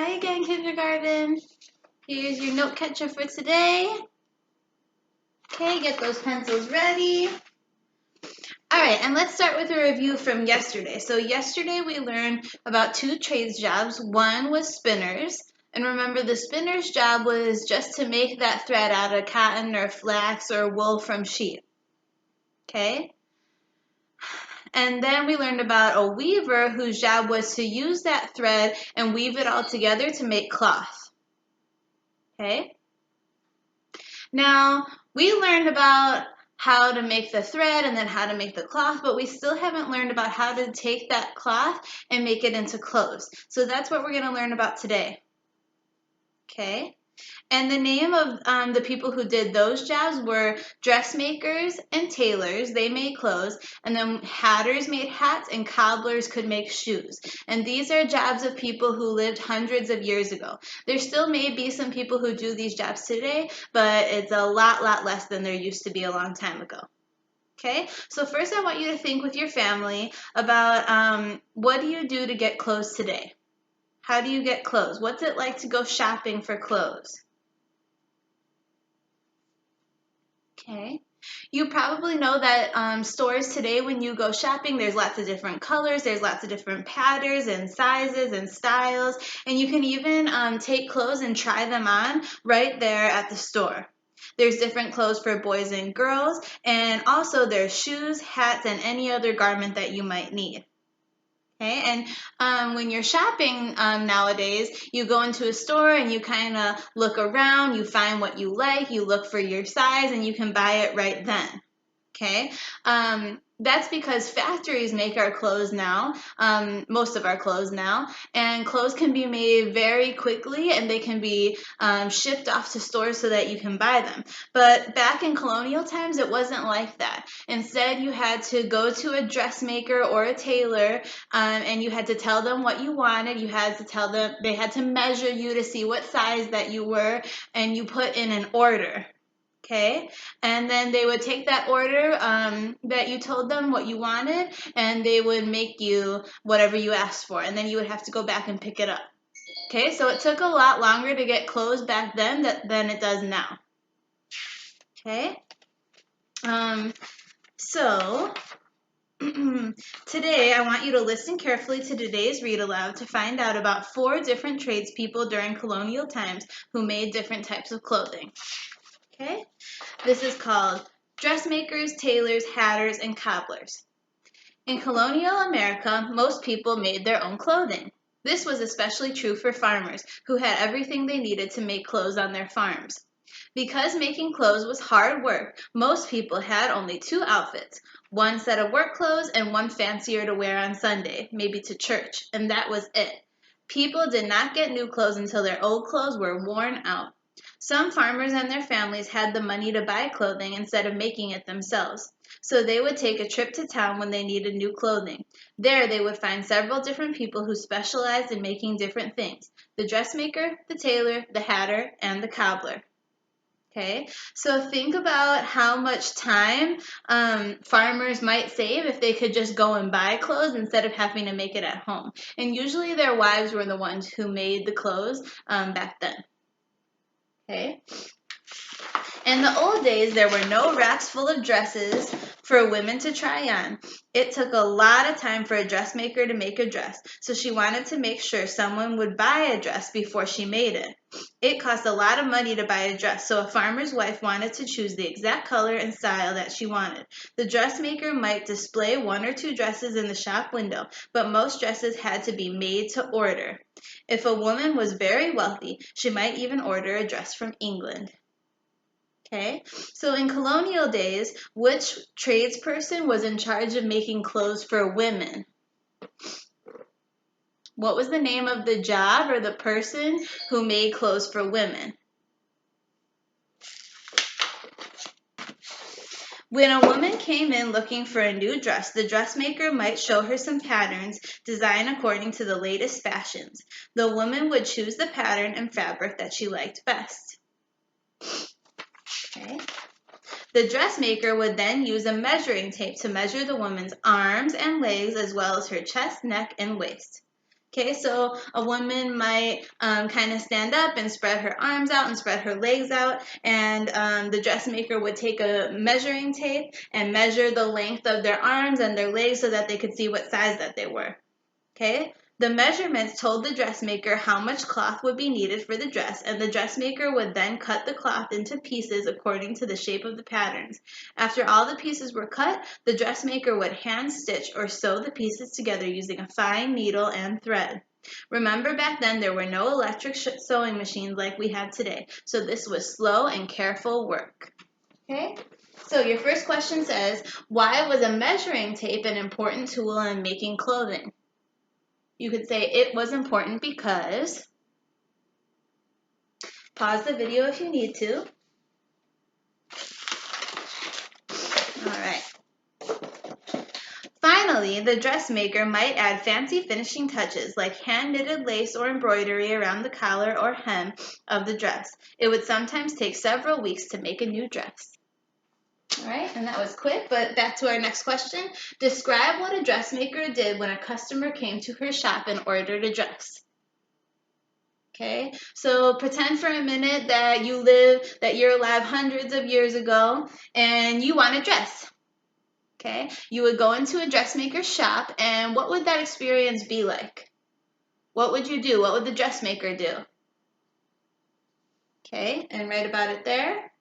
Hi again, kindergarten. Here's your note catcher for today. Okay, get those pencils ready. All right, and let's start with a review from yesterday. So yesterday we learned about 2 trades jobs. One was spinners. And remember, the spinner's job was just to make that thread out of cotton or flax or wool from sheep. Okay? And then we learned about a weaver whose job was to use that thread and weave it all together to make cloth. Okay? Now, we learned about how to make the thread and then how to make the cloth, but we still haven't learned about how to take that cloth and make it into clothes. So that's what we're going to learn about today. Okay? And the name of the people who did those jobs were dressmakers and tailors. They made clothes. And then hatters made hats and cobblers could make shoes. And these are jobs of people who lived hundreds of years ago. There still may be some people who do these jobs today, but it's a lot less than there used to be a long time ago. Okay, so first I want you to think with your family about what do you do to get clothes today? How do you get clothes? What's it like to go shopping for clothes? Okay. You probably know that stores today, when you go shopping, there's lots of different colors, there's lots of different patterns and sizes and styles, and you can even take clothes and try them on right there at the store. There's different clothes for boys and girls, and also there's shoes, hats, and any other garment that you might need. Okay, and when you're shopping nowadays, you go into a store and you kind of look around, you find what you like, you look for your size, and you can buy it right then. Okay, that's because factories make our clothes now, most of our clothes now, and clothes can be made very quickly and they can be shipped off to stores so that you can buy them. But back in colonial times, it wasn't like that. Instead, you had to go to a dressmaker or a tailor and you had to tell them what you wanted. You had to tell them, they had to measure you to see what size that you were, and you put in an order. Okay, and then they would take that order that you told them what you wanted, and they would make you whatever you asked for, and then you would have to go back and pick it up. Okay, so it took a lot longer to get clothes back then than it does now. Okay, so today I want you to listen carefully to today's read aloud to find out about 4 different tradespeople during colonial times who made different types of clothing. Okay, this is called Dressmakers, Tailors, Hatters, and Cobblers. In colonial America, most people made their own clothing. This was especially true for farmers, who had everything they needed to make clothes on their farms. Because making clothes was hard work, most people had only 2 outfits, one set of work clothes and one fancier to wear on Sunday, maybe to church, and that was it. People did not get new clothes until their old clothes were worn out. Some farmers and their families had the money to buy clothing instead of making it themselves. So they would take a trip to town when they needed new clothing. There they would find several different people who specialized in making different things: the dressmaker, the tailor, the hatter, and the cobbler. Okay, so think about how much time farmers might save if they could just go and buy clothes instead of having to make it at home. And usually their wives were the ones who made the clothes back then. Okay. In the old days, there were no racks full of dresses for women to try on. It took a lot of time for a dressmaker to make a dress, so she wanted to make sure someone would buy a dress before she made it. It cost a lot of money to buy a dress, so a farmer's wife wanted to choose the exact color and style that she wanted. The dressmaker might display 1 or 2 dresses in the shop window, but most dresses had to be made to order. If a woman was very wealthy, she might even order a dress from England. Okay, so in colonial days, which tradesperson was in charge of making clothes for women? What was the name of the job or the person who made clothes for women? When a woman came in looking for a new dress, the dressmaker might show her some patterns designed according to the latest fashions. The woman would choose the pattern and fabric that she liked best. Okay. The dressmaker would then use a measuring tape to measure the woman's arms and legs as well as her chest, neck, and waist. Okay, so a woman might kind of stand up and spread her arms out and spread her legs out, and the dressmaker would take a measuring tape and measure the length of their arms and their legs so that they could see what size that they were. Okay, the measurements told the dressmaker how much cloth would be needed for the dress, and the dressmaker would then cut the cloth into pieces according to the shape of the patterns. After all the pieces were cut, the dressmaker would hand stitch or sew the pieces together using a fine needle and thread. Remember, back then there were no electric sewing machines like we have today, so this was slow and careful work. Okay, so your first question says, why was a measuring tape an important tool in making clothing? You could say it was important because, pause the video if you need to. All right. Finally, the dressmaker might add fancy finishing touches like hand-knitted lace or embroidery around the collar or hem of the dress. It would sometimes take several weeks to make a new dress. All right, and that was quick, but back to our next question. Describe what a dressmaker did when a customer came to her shop and ordered a dress. Okay, so pretend for a minute that you're alive hundreds of years ago and you want a dress. Okay, you would go into a dressmaker's shop, and what would that experience be like? What would you do? What would the dressmaker do? Okay, and write about it there.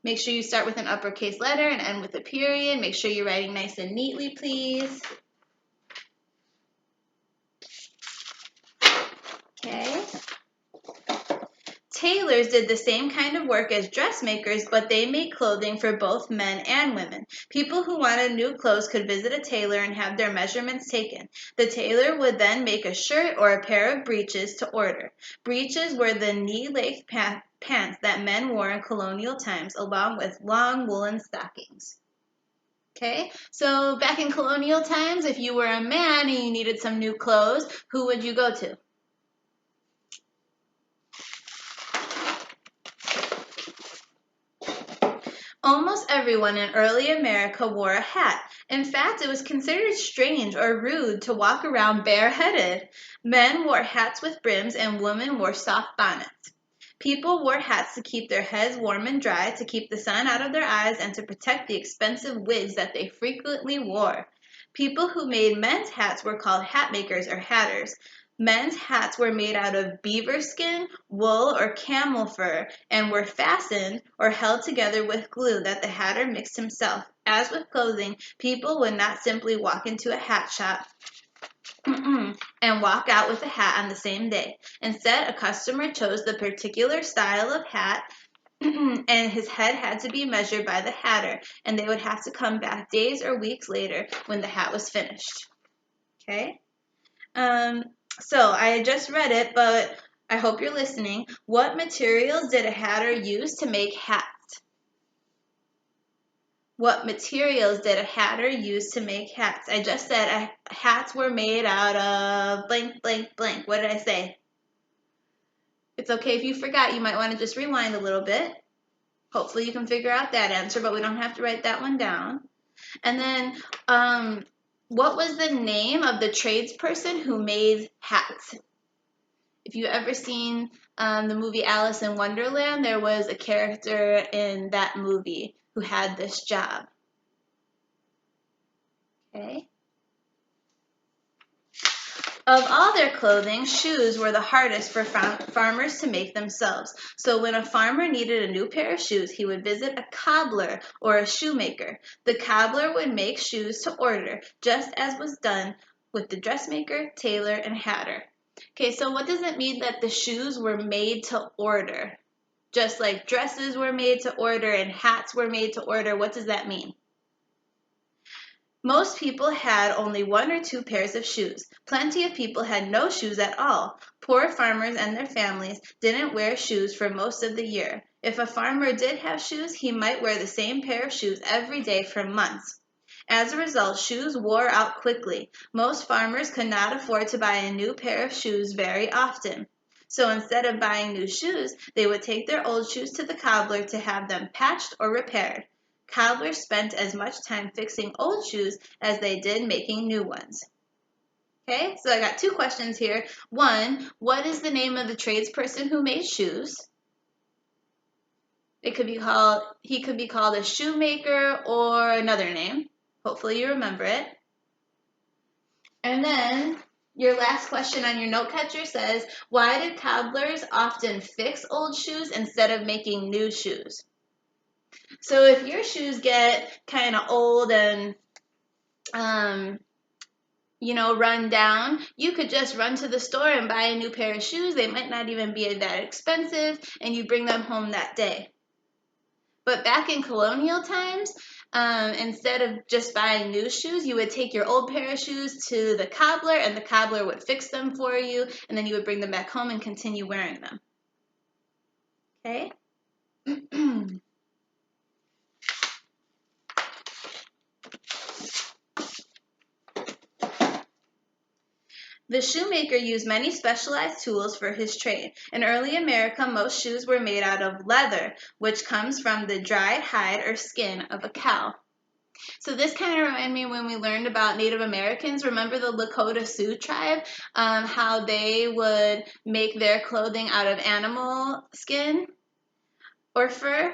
Make sure you start with an uppercase letter and end with a period. Make sure you're writing nice and neatly, please. Okay. Tailors did the same kind of work as dressmakers, but they made clothing for both men and women. People who wanted new clothes could visit a tailor and have their measurements taken. The tailor would then make a shirt or a pair of breeches to order. Breeches were the knee-length pants that men wore in colonial times, along with long woolen stockings. Okay, so back in colonial times, if you were a man and you needed some new clothes, who would you go to? Almost everyone in early America wore a hat. In fact, it was considered strange or rude to walk around bareheaded. Men wore hats with brims and women wore soft bonnets. People wore hats to keep their heads warm and dry, to keep the sun out of their eyes, and to protect the expensive wigs that they frequently wore. People who made men's hats were called hat makers or hatters. Men's hats were made out of beaver skin, wool, or camel fur and were fastened or held together with glue that the hatter mixed himself. As with clothing, people would not simply walk into a hat shop and walk out with a hat on the same day. Instead, a customer chose the particular style of hat and his head had to be measured by the hatter, and they would have to come back days or weeks later when the hat was finished. Okay? So I just read it, but I hope you're listening. What materials did a hatter use to make hats? What materials did a hatter use to make hats? I just said hats were made out of blank, blank, blank. What did I say? It's okay if you forgot. You might want to just rewind a little bit. Hopefully you can figure out that answer, but we don't have to write that one down. And then, what was the name of the tradesperson who made hats? If you've ever seen the movie Alice in Wonderland, there was a character in that movie who had this job. Okay. Of all their clothing, shoes were the hardest for farmers to make themselves. So when a farmer needed a new pair of shoes, he would visit a cobbler or a shoemaker. The cobbler would make shoes to order, just as was done with the dressmaker, tailor, and hatter. Okay, so what does it mean that the shoes were made to order? Just like dresses were made to order and hats were made to order, what does that mean? Most people had only one or two pairs of shoes. Plenty of people had no shoes at all. Poor farmers and their families didn't wear shoes for most of the year. If a farmer did have shoes, he might wear the same pair of shoes every day for months. As a result, shoes wore out quickly. Most farmers could not afford to buy a new pair of shoes very often. So instead of buying new shoes, they would take their old shoes to the cobbler to have them patched or repaired. Cobblers spent as much time fixing old shoes as they did making new ones. Okay, so I got two questions here. One, what is the name of the tradesperson who made shoes? He could be called a shoemaker or another name. Hopefully you remember it. And then your last question on your note catcher says, why did cobblers often fix old shoes instead of making new shoes? So if your shoes get kind of old and run down, you could just run to the store and buy a new pair of shoes. They might not even be that expensive, and you bring them home that day. But back in colonial times, instead of just buying new shoes, you would take your old pair of shoes to the cobbler, and the cobbler would fix them for you, and then you would bring them back home and continue wearing them. Okay? The shoemaker used many specialized tools for his trade. In early America, most shoes were made out of leather, which comes from the dried hide or skin of a cow. So this kind of reminded me when we learned about Native Americans. Remember the Lakota Sioux tribe, how they would make their clothing out of animal skin or fur?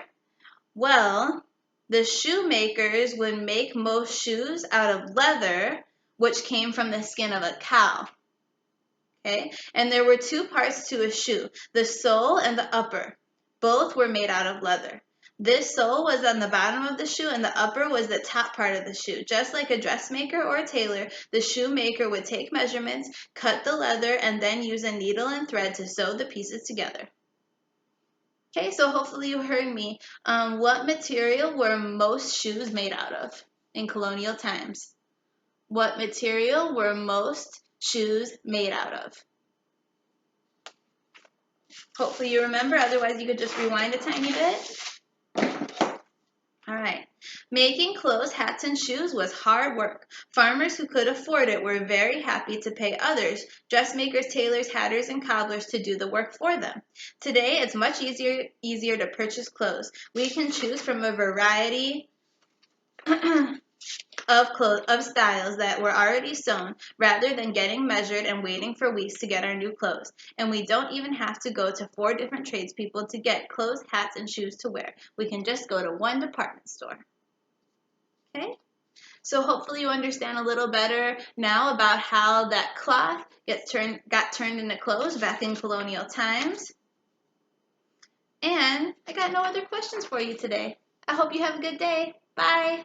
Well, the shoemakers would make most shoes out of leather, which came from the skin of a cow. Okay, and there were two parts to a shoe, the sole and the upper. Both were made out of leather. This sole was on the bottom of the shoe, and the upper was the top part of the shoe. Just like a dressmaker or a tailor, the shoemaker would take measurements, cut the leather, and then use a needle and thread to sew the pieces together. Okay, so hopefully you heard me. What material were most shoes made out of in colonial times? What material were most shoes made out of? Hopefully you remember, otherwise you could just rewind a tiny bit. All right. Making clothes, hats, and shoes was hard work. Farmers who could afford it were very happy to pay others, dressmakers, tailors, hatters, and cobblers, to do the work for them. Today, it's much easier to purchase clothes. We can choose from a variety of styles that were already sewn, rather than getting measured and waiting for weeks to get our new clothes. And we don't even have to go to 4 different tradespeople to get clothes, hats, and shoes to wear. We can just go to one department store. Okay? So hopefully you understand a little better now about how that cloth got turned into clothes back in colonial times. And I got no other questions for you today. I hope you have a good day. Bye.